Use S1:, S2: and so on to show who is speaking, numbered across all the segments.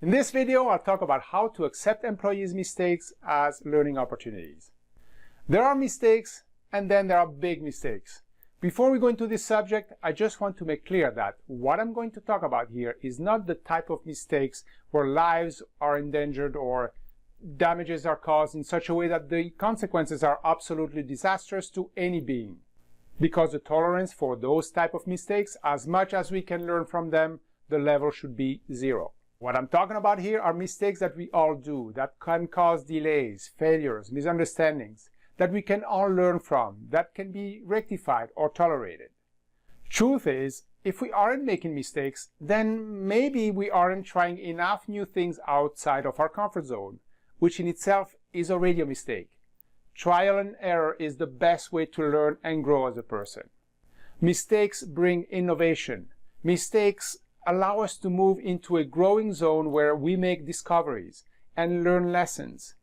S1: In this video, I'll talk about how to accept employees' mistakes as learning opportunities. There are mistakes, and then there are big mistakes. Before we go into this subject, I just want to make clear that what I'm going to talk about here is not the type of mistakes where lives are endangered or damages are caused in such a way that the consequences are absolutely disastrous to any being. Because the tolerance for those type of mistakes, as much as we can learn from them, the level should be 0. What I'm talking about here are mistakes that we all do, that can cause delays, failures, misunderstandings, that we can all learn from, that can be rectified or tolerated. Truth is, if we aren't making mistakes, then maybe we aren't trying enough new things outside of our comfort zone, which in itself is already a mistake. Trial and error is the best way to learn and grow as a person. Mistakes bring innovation. Mistakes allow us to move into a growing zone where we make discoveries and learn lessons.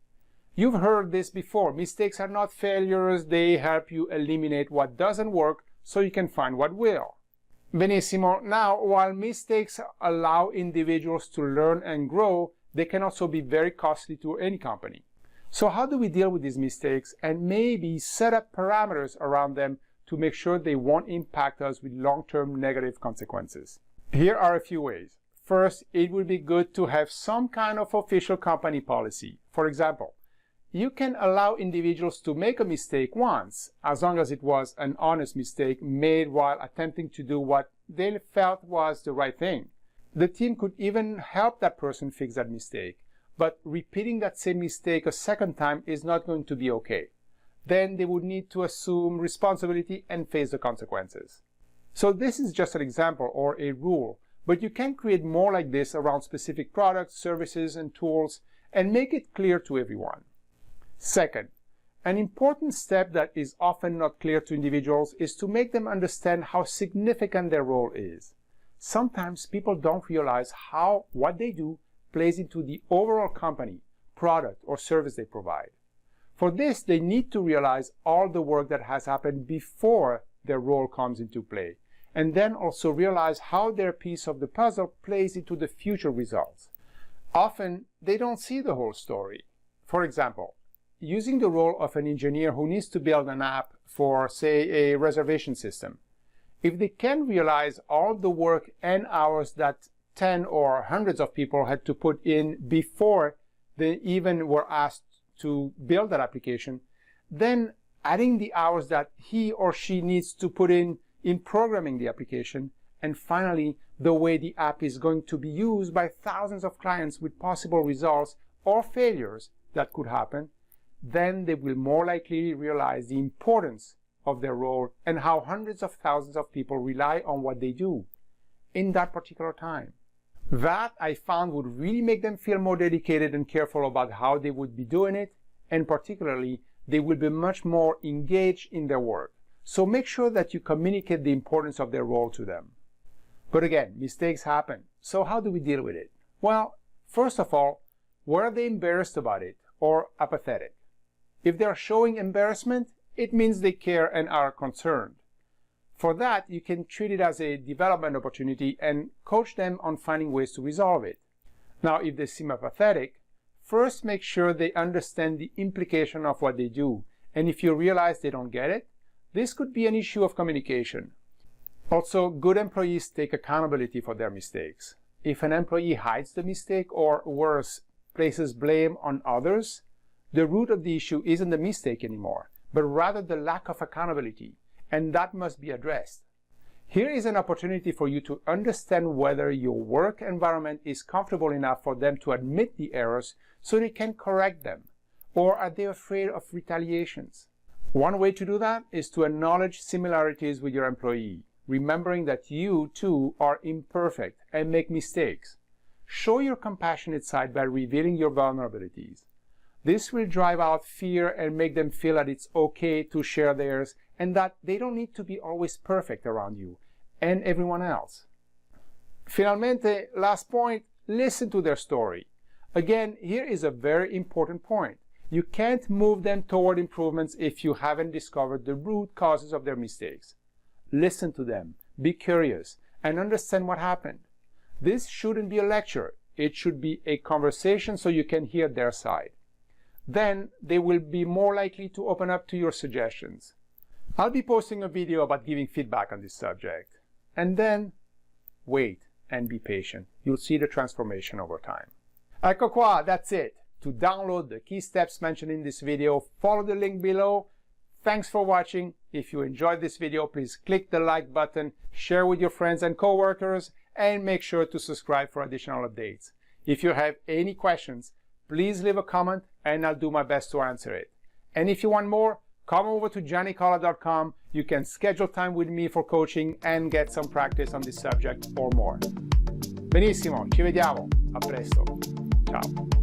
S1: You've heard this before. Mistakes are not failures. They help you eliminate what doesn't work so you can find what will. Benissimo. Now, while mistakes allow individuals to learn and grow, they can also be very costly to any company. So how do we deal with these mistakes and maybe set up parameters around them to make sure they won't impact us with long-term negative consequences? Here are a few ways. First, it would be good to have some kind of official company policy. For example, you can allow individuals to make a mistake once, as long as it was an honest mistake made while attempting to do what they felt was the right thing. The team could even help that person fix that mistake, but repeating that same mistake a second time is not going to be okay. Then they would need to assume responsibility and face the consequences. So this is just an example or a rule, but you can create more like this around specific products, services, and tools and make it clear to everyone. Second, an important step that is often not clear to individuals is to make them understand how significant their role is. Sometimes people don't realize how what they do plays into the overall company, product, or service they provide. For this, they need to realize all the work that has happened before their role comes into play, and then also realize how their piece of the puzzle plays into the future results. Often, they don't see the whole story. For example, using the role of an engineer who needs to build an app for, say, a reservation system. If they can realize all the work and hours that 10 or hundreds of people had to put in before they even were asked to build that application, then adding the hours that he or she needs to put in programming the application, and finally, the way the app is going to be used by thousands of clients with possible results or failures that could happen, then they will more likely realize the importance of their role and how hundreds of thousands of people rely on what they do in that particular time. That, I found, would really make them feel more dedicated and careful about how they would be doing it, and particularly, they will be much more engaged in their work. So make sure that you communicate the importance of their role to them. But again, mistakes happen. So how do we deal with it? Well, first of all, were they embarrassed about it or apathetic? If they are showing embarrassment, it means they care and are concerned. For that, you can treat it as a development opportunity and coach them on finding ways to resolve it. Now, if they seem apathetic, first make sure they understand the implication of what they do. And if you realize they don't get it, this could be an issue of communication. Also, good employees take accountability for their mistakes. If an employee hides the mistake or worse, places blame on others, the root of the issue isn't the mistake anymore, but rather the lack of accountability, and that must be addressed. Here is an opportunity for you to understand whether your work environment is comfortable enough for them to admit the errors so they can correct them, or are they afraid of retaliations? One way to do that is to acknowledge similarities with your employee, remembering that you too are imperfect and make mistakes. Show your compassionate side by revealing your vulnerabilities. This will drive out fear and make them feel that it's okay to share theirs and that they don't need to be always perfect around you and everyone else. Finalmente, last point, listen to their story. Again, here is a very important point. You can't move them toward improvements if you haven't discovered the root causes of their mistakes. Listen to them, be curious, and understand what happened. This shouldn't be a lecture. It should be a conversation so you can hear their side. Then they will be more likely to open up to your suggestions. I'll be posting a video about giving feedback on this subject. And then wait and be patient. You'll see the transformation over time. Ecco qua, that's it. To download the key steps mentioned in this video, follow the link below. Thanks for watching. If you enjoyed this video, please click the like button, share with your friends and coworkers, and make sure to subscribe for additional updates. If you have any questions, please leave a comment and I'll do my best to answer it. And if you want more, come over to giannicola.com. You can schedule time with me for coaching and get some practice on this subject or more. Benissimo, ci vediamo. A presto. Ciao.